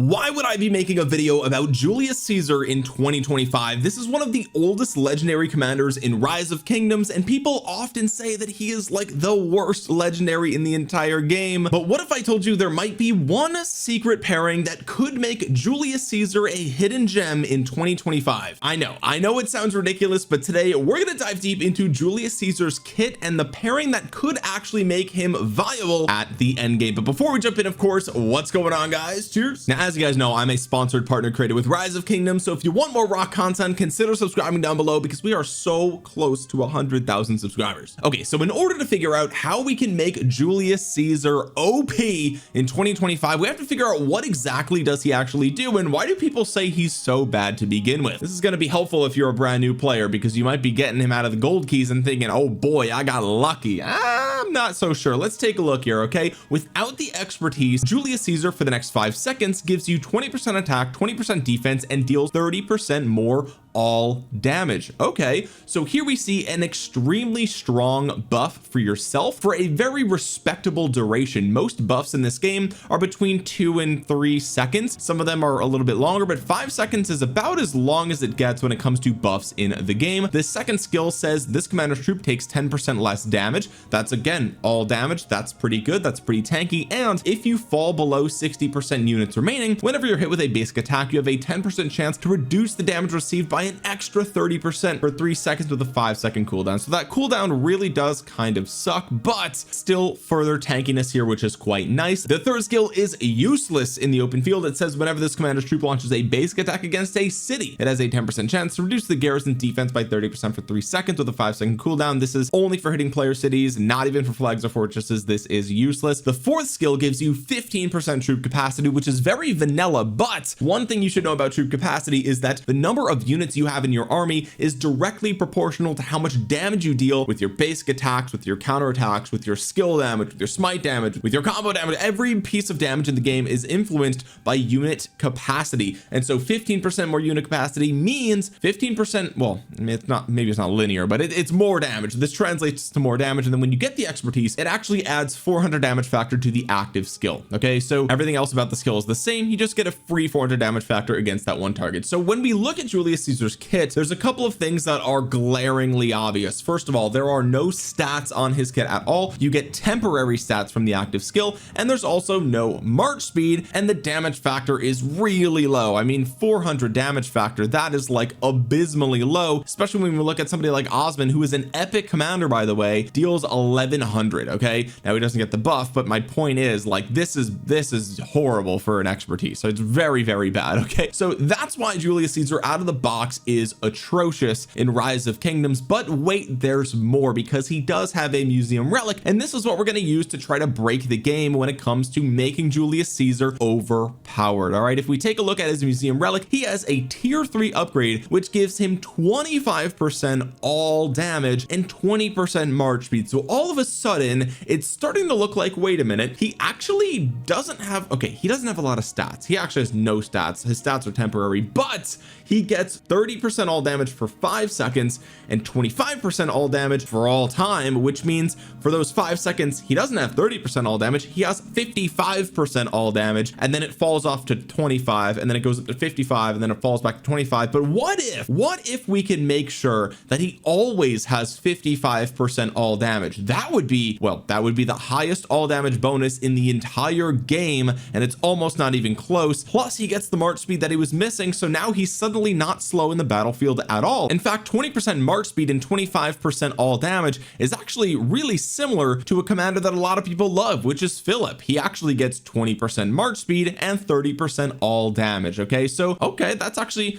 Why would I be making a video about Julius Caesar in 2025? This is one of the oldest legendary commanders in Rise of Kingdoms, and people often say that he is like the worst legendary in the entire game. But what if I told you there might be one secret pairing that could make Julius Caesar a hidden gem in 2025? I know it sounds ridiculous, but today we're going to dive deep into Julius Caesar's kit and the pairing that could actually make him viable at the end game. But before we jump in, of course, what's going on, guys? Cheers. Now, as you guys know, I'm a sponsored partner created with Rise of Kingdoms, so if you want more rock content, consider subscribing down below because we are so close to 100,000 subscribers. Okay, so in order to figure out how we can make Julius Caesar OP in 2025, we have to figure out what exactly does he actually do and why do people say he's so bad to begin with. This is going to be helpful if you're a brand new player because you might be getting him out of the gold keys and thinking, oh boy, I got lucky. I'm not so sure. Let's take a look here. Okay, without the expertise, Julius Caesar for the next 5 seconds gives you 20% attack, 20% defense, and deals 30% more all damage. Okay, so here we see an extremely strong buff for yourself for a very respectable duration. Most buffs in this game are between 2 and 3 seconds. Some of them are a little bit longer, but 5 seconds is about as long as it gets when it comes to buffs in the game. This second skill says this commander's troop takes 10% less damage. That's again all damage. That's pretty good. That's pretty tanky. And if you fall below 60% units remaining, whenever you're hit with a basic attack, you have a 10% chance to reduce the damage received by an extra 30% for 3 seconds with a 5-second cooldown. So that cooldown really does kind of suck, but still further tankiness here, which is quite nice. The third skill is useless in the open field. It says whenever this commander's troop launches a basic attack against a city, it has a 10% chance to reduce the garrison defense by 30% for 3 seconds with a 5-second cooldown. This is only for hitting player cities, not even for flags or fortresses. This is useless. The fourth skill gives you 15% troop capacity, which is very vanilla, but one thing you should know about troop capacity is that the number of units you have in your army is directly proportional to how much damage you deal with your basic attacks, with your counter attacks, with your skill damage, with your smite damage, with your combo damage. Every piece of damage in the game is influenced by unit capacity, and so 15% more unit capacity means 15%, well, it's not, maybe it's not linear, but it's more damage. This translates to more damage, and then when you get the expertise, it actually adds 400 damage factor to the active skill. Okay, so everything else about the skill is the same. You just get a free 400 damage factor against that one target. So when we look at Julius Caesar's kit, there's a couple of things that are glaringly obvious. First of all, there are no stats on his kit at all. You get temporary stats from the active skill, and there's also no march speed, and the damage factor is really low. I mean, 400 damage factor, that is like abysmally low, especially when we look at somebody like Osman, who is an epic commander, by the way, deals 1100. Okay, now he doesn't get the buff, but my point is, like, this is horrible for an expertise. So it's very, very bad. Okay, so that's why Julius Caesar out of the box is atrocious in Rise of Kingdoms. But wait, there's more, because he does have a museum relic, and this is what we're going to use to try to break the game when it comes to making Julius Caesar overpowered. All right, if we take a look at his museum relic, he has a tier 3 upgrade which gives him 25% all damage and 20% march speed. So all of a sudden it's starting to look like, wait a minute, he actually doesn't have, okay, he doesn't have a lot of stats. He actually has no stats. His stats are temporary, but he gets 30% all damage for 5 seconds and 25% all damage for all time, which means for those 5 seconds he doesn't have 30% all damage, he has 55% all damage, and then it falls off to 25, and then it goes up to 55, and then it falls back to 25. But what if we can make sure that he always has 55% all damage? That would be, well, that would be the highest all damage bonus in the entire game, and it's almost not even close. Plus he gets the march speed that he was missing, so now he's suddenly not slow in the battlefield at all. In fact, 20% march speed and 25% all damage is actually really similar to a commander that a lot of people love, which is Philip. He actually gets 20% march speed and 30% all damage. Okay, so okay, that's actually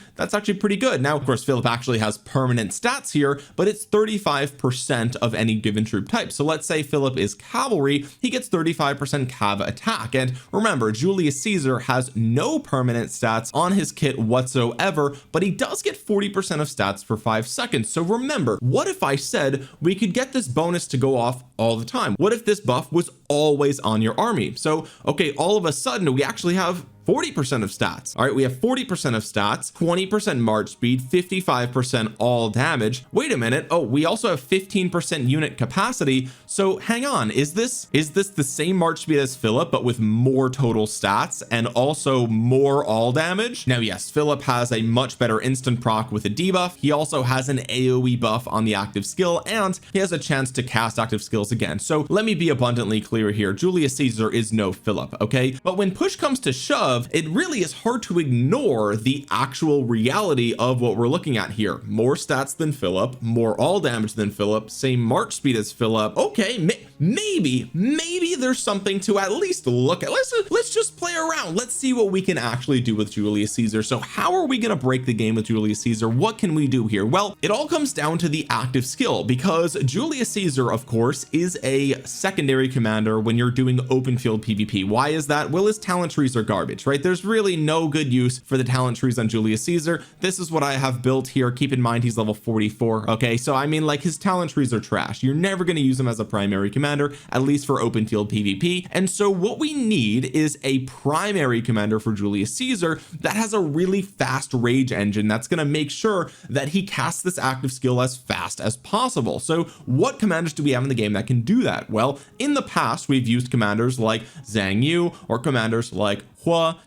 pretty good. Now, of course, Philip actually has permanent stats here, but it's 35% of any given troop type. So let's say Philip is cavalry, he gets 35% cav attack. And remember, Julius Caesar has no permanent stats on his kit whatsoever, but he does get 40% of stats for 5 seconds. So remember, what if I said we could get this bonus to go off all the time? What if this buff was always on your army? So okay, all of a sudden we actually have 40% of stats. All right, we have 40% of stats, 20% march speed, 55% all damage. Wait a minute. Oh, we also have 15% unit capacity. So hang on, is this the same march speed as Philip but with more total stats and also more all damage? Now yes, Philip has a much better instant proc with a debuff. He also has an AoE buff on the active skill, and he has a chance to cast active skills again. So let me be abundantly clear here, Julius Caesar is no Philip, okay? But when push comes to shove, it really is hard to ignore the actual reality of what we're looking at here. More stats than Philip, more all damage than Philip, same march speed as Philip. Okay, maybe there's something to at least look at. Let's just play around. Let's see what we can actually do with Julius Caesar. So how are we going to break the game with Julius Caesar? What can we do here? Well, it all comes down to the active skill, because Julius Caesar, of course, is a secondary commander when you're doing open field PvP. Why is that? Well, his talent trees are garbage, right? There's really no good use for the talent trees on Julius Caesar. This is what I have built here. Keep in mind he's level 44. Okay, so I mean, like, his talent trees are trash. You're never going to use him as a primary commander, at least for open field PvP. And so what we need is a primary commander for Julius Caesar that has a really fast rage engine that's going to make sure that he casts this active skill as fast as possible. So what commanders do we have in the game that can do that? Well, in the past we've used commanders like Zhang Yu or commanders like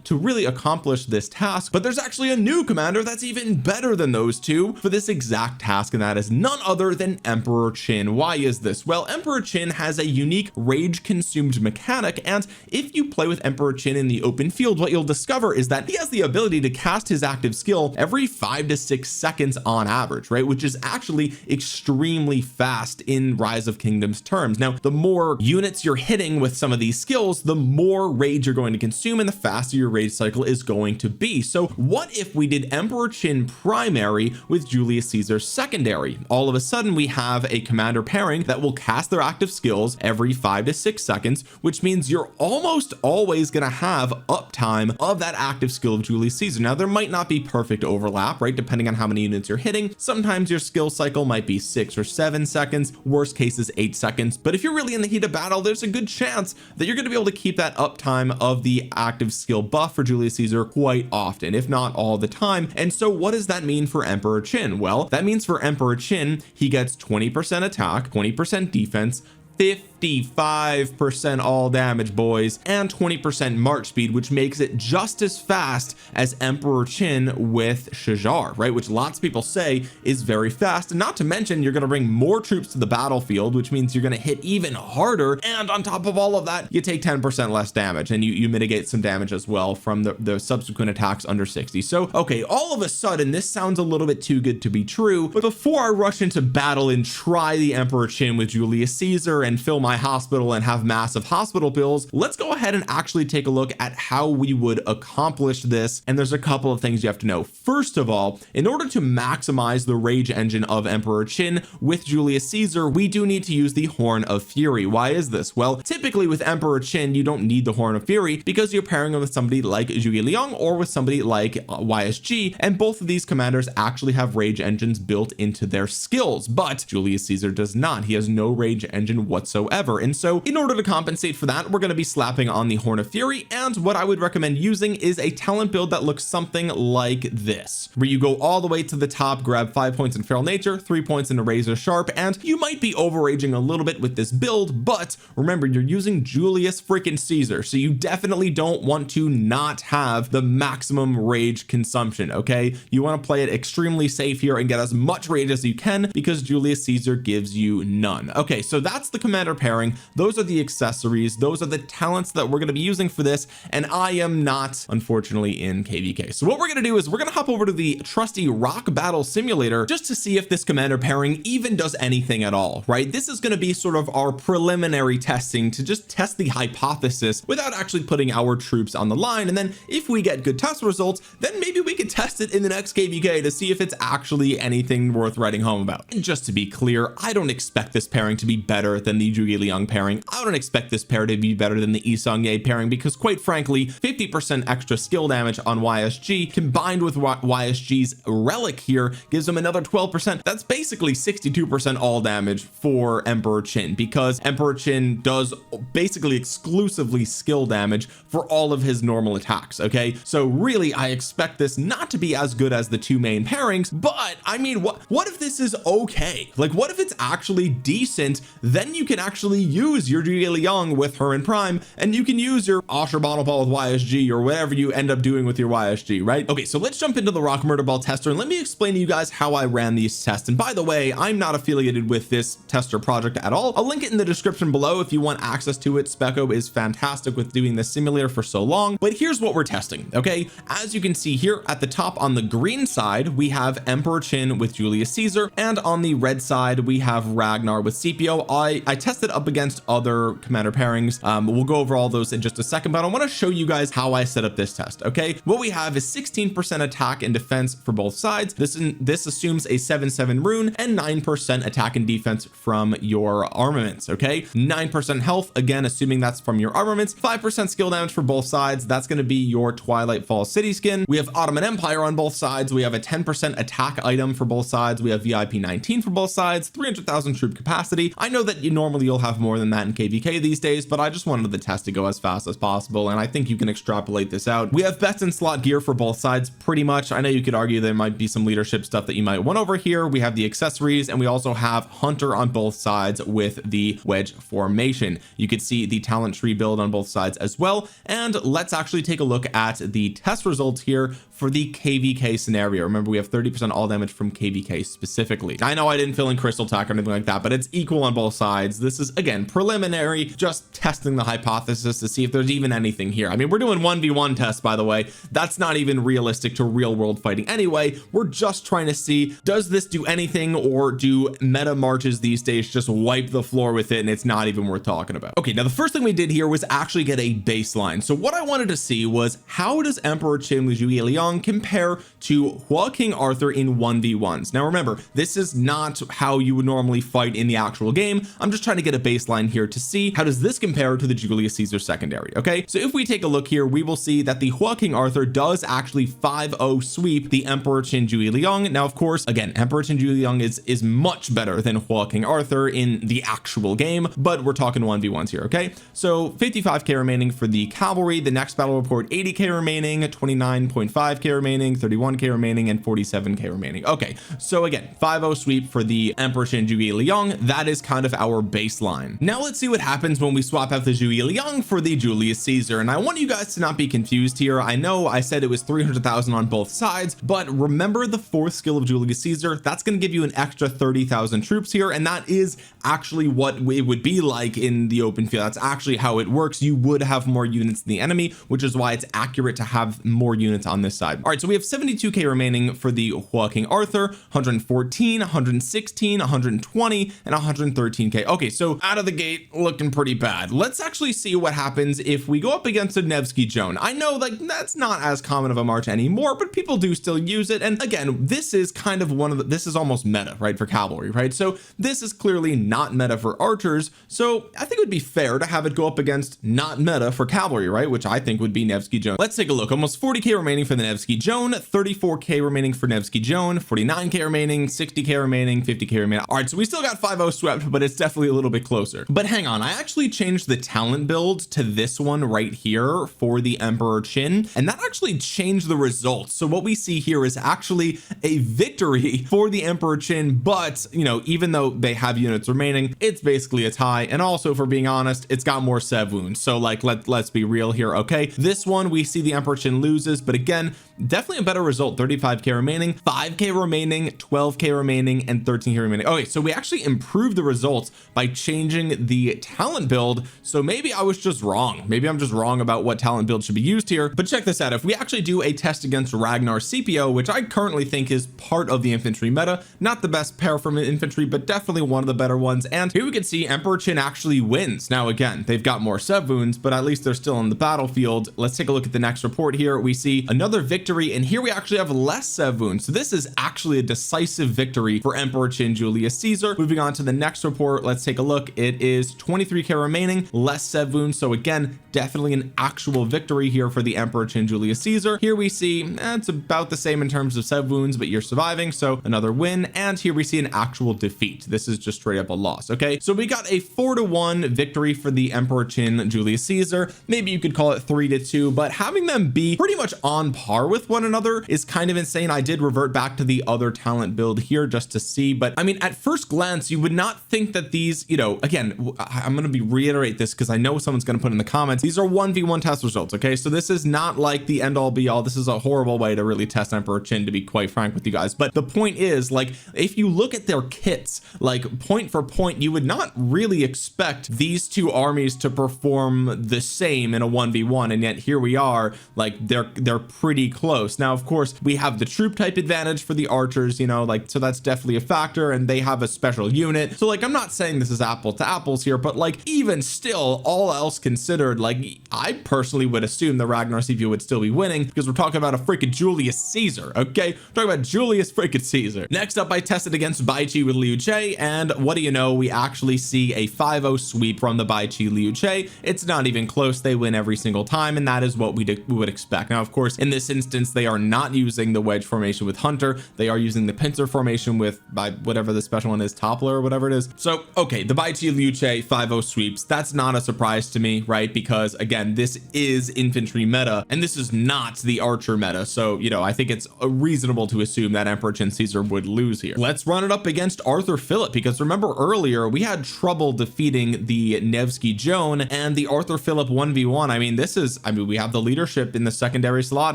to really accomplish this task, but there's actually a new commander that's even better than those two for this exact task, and that is none other than Emperor Qin. Why is this? Well, Emperor Qin has a unique rage consumed mechanic, and if you play with Emperor Qin in the open field, what you'll discover is that he has the ability to cast his active skill every 5 to 6 seconds on average, right? Which is actually extremely fast in Rise of Kingdoms terms. Now, the more units you're hitting with some of these skills, the more rage you're going to consume and the faster your rage cycle is going to be. So what if we did Emperor Qin primary with Julius Caesar secondary? All of a sudden we have a commander pairing that will cast their active skills every 5 to 6 seconds, which means you're almost always going to have uptime of that active skill of Julius Caesar. Now there might not be perfect overlap, right? Depending on how many units you're hitting. Sometimes your skill cycle might be 6 or 7 seconds, worst case is 8 seconds. But if you're really in the heat of battle, there's a good chance that you're going to be able to keep that uptime of the active skill buff for Julius Caesar quite often, if not all the time. And so what does that mean for Emperor Qin? Well, that means for Emperor Qin, he gets 20% attack, 20% defense, 55% all damage, boys, and 20% march speed, which makes it just as fast as Emperor Qin with Shajar, right? Which lots of people say is very fast. And not to mention, you're going to bring more troops to the battlefield, which means you're going to hit even harder. And on top of all of that, you take 10% less damage, and you mitigate some damage as well from the subsequent attacks under 60. So, okay, all of a sudden, this sounds a little bit too good to be true. But before I rush into battle and try the Emperor Qin with Julius Caesar and fill my hospital and have massive hospital bills, let's go ahead and actually take a look at how we would accomplish this. And there's a couple of things you have to know. First of all, in order to maximize the rage engine of Emperor Qin with Julius Caesar, we do need to use the Horn of Fury. Why is this? Well, typically with Emperor Qin, you don't need the Horn of Fury because you're pairing him with somebody like Zhuge Liang or with somebody like YSG, and both of these commanders actually have rage engines built into their skills, but Julius Caesar does not. He has no rage engine whatsoever. And so in order to compensate for that, we're going to be slapping on the Horn of Fury. And what I would recommend using is a talent build that looks something like this, where you go all the way to the top, grab 5 points in Feral Nature, 3 points in Razor Sharp, and you might be overaging a little bit with this build, but remember, you're using Julius freaking Caesar, so you definitely don't want to not have the maximum rage consumption. Okay, you want to play it extremely safe here and get as much rage as you can, because Julius Caesar gives you none. Okay, so that's the commander pairing. Those are the accessories, those are the talents that we're going to be using for this, and I am not, unfortunately, in KVK. So what we're going to do is we're going to hop over to the trusty Rock Battle Simulator just to see if this commander pairing even does anything at all, right? This is going to be sort of our preliminary testing to just test the hypothesis without actually putting our troops on the line, and then if we get good test results, then maybe we could test it in the next KVK to see if it's actually anything worth writing home about. And just to be clear, I don't expect this pairing to be better than the Zhuge Liang pairing. I don't expect this pair to be better than the Seong-Gye pairing because quite frankly 50% extra skill damage on YSG combined with YSG's relic here gives him another 12%. That's basically 62% all damage for Emperor Qin because Emperor Qin does basically exclusively skill damage for all of his normal attacks. Okay, so really I expect this not to be as good as the two main pairings, but I mean what if this is okay? Like what if it's actually decent? Then you can actually use your Zhuge Liang with her in prime and you can use your Ashurbanipal with YSG or whatever you end up doing with your YSG, right? Okay, so let's jump into the Rock Murder Ball tester and let me explain to you guys how I ran these tests. And by the way, I'm not affiliated with this tester project at all. I'll link it in the description below if you want access to it. Specco is fantastic with doing this simulator for so long, but here's what we're testing. Okay, as you can see here at the top on the green side we have Emperor Qin with Julius Caesar, and on the red side we have Ragnar with Scipio. I tested up against other commander pairings. We'll go over all those in just a second, but I want to show you guys how I set up this test. Okay, what we have is 16% attack and defense for both sides. This assumes a 7/7 rune and 9% attack and defense from your armaments. Okay, 9% health, again assuming that's from your armaments. 5% skill damage for both sides, that's going to be your Twilight Falls city skin. We have Ottoman Empire on both sides. We have a 10% attack item for both sides. We have VIP 19 for both sides, 300,000 troop capacity. I know that you'll have more than that in KVK these days, but I just wanted the test to go as fast as possible, and I think you can extrapolate this out. We have best in slot gear for both sides pretty much. I know you could argue there might be some leadership stuff that you might want over here. We have the accessories, and we also have Hunter on both sides with the wedge formation. You could see the talent tree build on both sides as well. And let's actually take a look at the test results here for the KVK scenario. Remember, we have 30% all damage from KVK specifically. I know I didn't fill in crystal attack or anything like that, but it's equal on both sides. This is again preliminary, just testing the hypothesis to see if there's even anything here. I mean, we're doing 1v1 tests, by the way. That's not even realistic to real world fighting anyway. We're just trying to see, does this do anything, or do meta marches these days just wipe the floor with it and it's not even worth talking about? Okay, now the first thing we did here was actually get a baseline. So what I wanted to see was, how does Emperor Qin with Zhuge Liang compare to Hua King Arthur in 1v1s? Now remember, this is not how you would normally fight in the actual game. I'm just trying to get a baseline here to see how does this compare to the Julius Caesar secondary. Okay, so if we take a look here, we will see that the Hua King Arthur does actually 5-0 sweep the Emperor Qin Zhuge Liang. Now of course, again, Emperor Qin Zhuge Liang is much better than Hua King Arthur in the actual game, but we're talking 1v1s here. Okay, so 55k remaining for the cavalry. The next battle report, 80k remaining, 29.5k remaining, 31k remaining, and 47k remaining. Okay, so again, 5-0 sweep for the Emperor Qin Zhuge Liang. That is kind of our baseline. Now let's see what happens when we swap out the Zhuge Liang for the Julius Caesar. And I want you guys to not be confused here. I know I said it was 300,000 on both sides, but remember the fourth skill of Julius Caesar, that's going to give you an extra 30,000 troops here, and that is actually what it would be like in the open field. That's actually how it works. You would have more units than the enemy, which is why it's accurate to have more units on this side. All right, so we have 72k remaining for the Hua King Arthur, 114, 116, 120, and 113k. Okay, so out of the gate looking pretty bad. Let's actually see what happens if we go up against a Nevsky Joan. I know like that's not as common of a march anymore, but people do still use it. And again, this is kind of this is almost meta, right, for cavalry, right? So this is clearly not meta for archers, so I think it would be fair to have it go up against not meta for cavalry, right, which I think would be Nevsky Joan. Let's take a look. Almost 40k remaining for the Nevsky Joan, 34k remaining for Nevsky Joan, 49k remaining, 60k remaining, 50k remaining. All right, so we still got 5-0 swept, but it's definitely a little bit closer. But hang on, I actually changed the talent build to this one right here for the Emperor Qin, and that actually changed the results. So what we see here is actually a victory for the Emperor Qin, but you know, even though they have units remaining, it's basically a tie. And also, for being honest, it's got more sev wounds, so like let's be real here. Okay, this one we see the Emperor Qin loses, but again, definitely a better result. 35k remaining, 5k remaining, 12k remaining, and 13k remaining. Okay, so we actually improved the results by changing the talent build. So maybe I was just wrong. Maybe I'm just wrong about what talent build should be used here. But check this out. If we actually do a test against Ragnar Scipio, which I currently think is part of the infantry meta, not the best pair from infantry, but definitely one of the better ones. And here we can see Emperor Qin actually wins. Now again, they've got more sev wounds, but at least they're still on the battlefield. Let's take a look at the next report here. We see another victory, and here we actually have less sev wounds. So this is actually a decisive victory for Emperor Qin Julius Caesar. Moving on to the next report, let's take a look. look, it is 23k remaining, less Sev wounds. So again, definitely an actual victory here for the Emperor Chin Julius Caesar. Here we see it's about the same in terms of Sev wounds, but you're surviving, so another win. And here we see an actual defeat. This is just straight up a loss. Okay, so we got a 4-1 victory for the Emperor Chin Julius Caesar. Maybe you could call it 3-2, but having them be pretty much on par with one another is kind of insane. I did revert back to the other talent build here just to see, but I mean, at first glance, you would not think that these, you know, again, I'm going to reiterate this because I know someone's going to put in the comments, these are 1v1 test results. Okay, so this is not like the end all be all. This is a horrible way to really test Emperor Chin, to be quite frank with you guys. But the point is, like, if you look at their kits, like point for point, you would not really expect these two armies to perform the same in a 1v1, and yet here we are, like they're pretty close. Now of course we have the troop type advantage for the archers, you know, like, so that's definitely a factor, and they have a special unit. So like, I'm not saying this is apples to apples here, but like, even still, all else considered, like, I personally would assume the Ragnar CPU would still be winning, because we're talking about a freaking Julius Caesar. Okay, we're talking about Julius freaking Caesar. Next up, I tested against Bai Chi with Liu Che, and what do you know, we actually see a 5-0 sweep from the Bai Chi Liu Che. It's not even close. They win every single time, and that is what we would expect. Now of course, in this instance, they are not using the wedge formation with Hunter. They are using the pincer formation with, by whatever the special one is, Toppler or whatever it is. So okay, the Bai Chi Liu Che 5-0 sweeps, that's not a surprise to me, right? Because again, this is infantry meta, and this is not the archer meta. So, you know, I think it's reasonable to assume that Emperor Chin Caesar would lose here. Let's run it up against Arthur Philip, because remember earlier we had trouble defeating the Nevsky Joan and the Arthur Philip 1v1. I mean, this is, I mean, we have the leadership in the secondary slot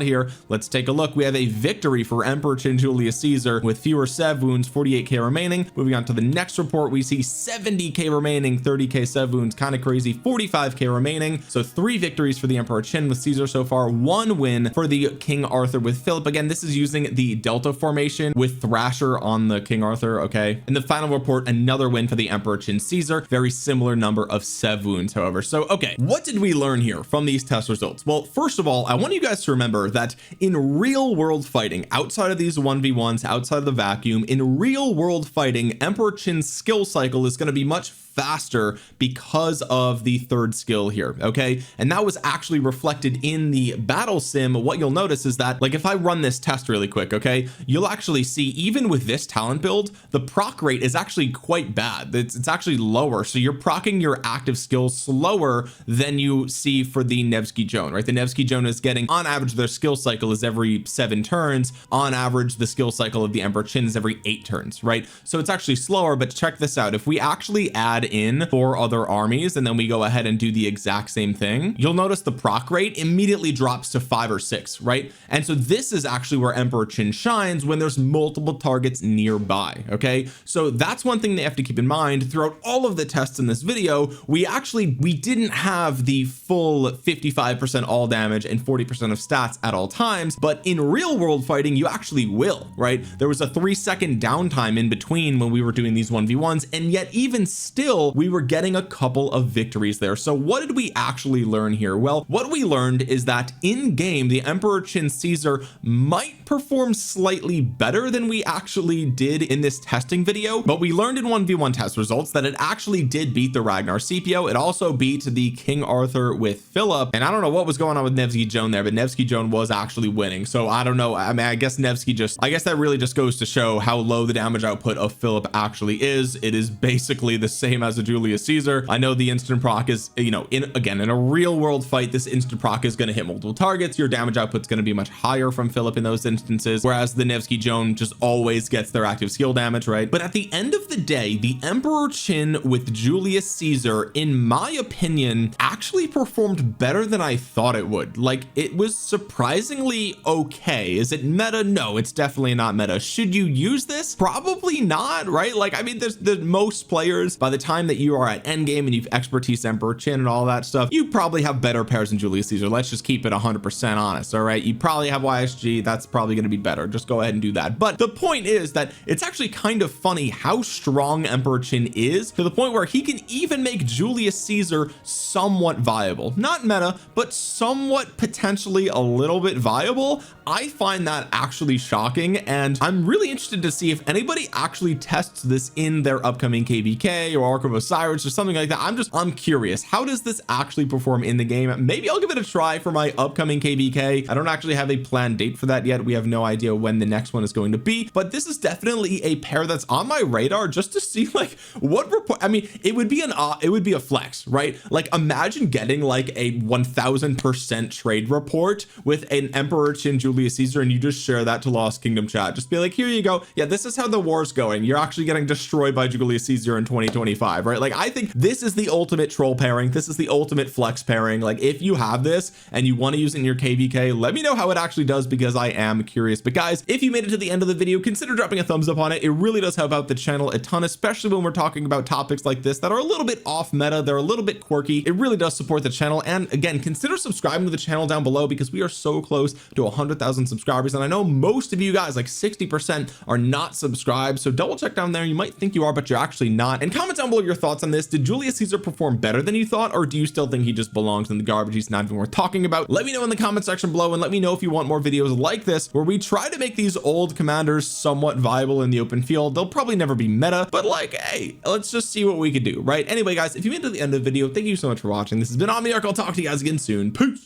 here. Let's take a look. We have a victory for Emperor Chin Julius Caesar with fewer Sev wounds, 48k remaining. Moving on to the next report, we see 70k remaining, 30k Sev wounds, kind of crazy, 45k remaining. So 3 victories for the Emperor Chin with Caesar so far, 1 win for the King Arthur with Philip. Again, this is using the Delta formation with Thrasher on the King Arthur. Okay, in the final report, another win for the Emperor Chin Caesar, very similar number of Sev wounds, however. So okay, what did we learn here from these test results? Well, first of all, I want you guys to remember that in real world fighting, outside of these 1v1s, outside of the vacuum, in real world fighting, Emperor Chin's skill cycle is going to be much faster because of the third skill here. Okay, and that was actually reflected in the battle sim. What you'll notice is that, like, if I run this test really quick, okay, you'll actually see even with this talent build, the proc rate is actually quite bad. It's actually lower, so you're procking your active skills slower than you see for the Nevsky Joan, right? The Nevsky Joan is getting, on average, their skill cycle is every 7 turns. On average, the skill cycle of the Emperor Chin is every 8 turns, right? So it's actually slower. But check this out, if we actually add in 4 other armies and then we go ahead and do the exact same thing, you'll notice the proc rate immediately drops to 5 or 6, right? And so this is actually where Emperor Chin shines, when there's multiple targets nearby. Okay, so that's one thing they have to keep in mind. Throughout all of the tests in this video, we didn't have the full 55% all damage and 40% of stats at all times, but in real world fighting you actually will, right? There was a 3-second downtime in between when we were doing these 1v1s, and yet even still we were getting a couple of victories there. So what did we actually learn here? Well, what we learned is that in game, the Emperor Chin Caesar might perform slightly better than we actually did in this testing video, but we learned in 1v1 test results that it actually did beat the Ragnar Scipio. It also beat the King Arthur with Philip, and I don't know what was going on with Nevsky Joan there, but Nevsky Joan was actually winning. So I don't know, I mean, I guess that really just goes to show how low the damage output of Philip actually is. It is basically the same as a Julius Caesar. I know the instant proc is, you know, in a real world fight, this instant proc is going to hit multiple targets. Your damage output's going to be much higher from Philip in those instances, whereas the Nevsky Joan just always gets their active skill damage, right? But at the end of the day, the Emperor Chin with Julius Caesar, in my opinion, actually performed better than I thought it would. Like, it was surprisingly okay. Is it meta? No, it's definitely not meta. Should you use this? Probably not, right? Like, I mean, there's the most players, by the time that you are at endgame and you've expertise Emperor Chin and all that stuff, you probably have better pairs than Julius Caesar. Let's just keep it 100% honest. All right, you probably have YSG. That's probably going to be better. Just go ahead and do that. But the point is that it's actually kind of funny how strong Emperor Chin is, to the point where he can even make Julius Caesar somewhat viable. Not meta, but somewhat potentially a little bit viable. I find that actually shocking, and I'm really interested to see if anybody actually tests this in their upcoming KVK or Mark of Osiris or something like that. I'm curious, how does this actually perform in the game? Maybe I'll give it a try for my upcoming KVK. I don't actually have a planned date for that yet. We have no idea when the next one is going to be, but this is definitely a pair that's on my radar just to see like what report. I mean, it would be a flex, right? Like imagine getting like a 1000% trade report with an Emperor Chin Julius Caesar, and you just share that to Lost Kingdom chat. Just be like, here you go. Yeah, this is how the war's going. You're actually getting destroyed by Julius Caesar in 2025, right? Like I think this is the ultimate troll pairing. This is the ultimate flex pairing. Like if you have this and you want to use it in your KVK, let me know how it actually does, because I am curious. But guys, if you made it to the end of the video, consider dropping a thumbs up on it. It really does help out the channel a ton, especially when we're talking about topics like this that are a little bit off meta. They're a little bit quirky. It really does support the channel. And again, consider subscribing to the channel down below, because we are so close to 100,000 subscribers. And I know most of you guys, like 60%, are not subscribed. So double check down there. You might think you are, but you're actually not. And comment down below your thoughts on this. Did Julius Caesar perform better than you thought, or do you still think he just belongs in the garbage? He's not even worth talking about. Let me know in the comment section below, and let me know if you want more videos like this where we try to make these old commanders somewhat viable in the open field. They'll probably never be meta, but like, hey, let's just see what we could do, right? Anyway, guys, if you made it to the end of the video, thank you so much for watching. This has been Omniarch. I'll talk to you guys again soon. Peace.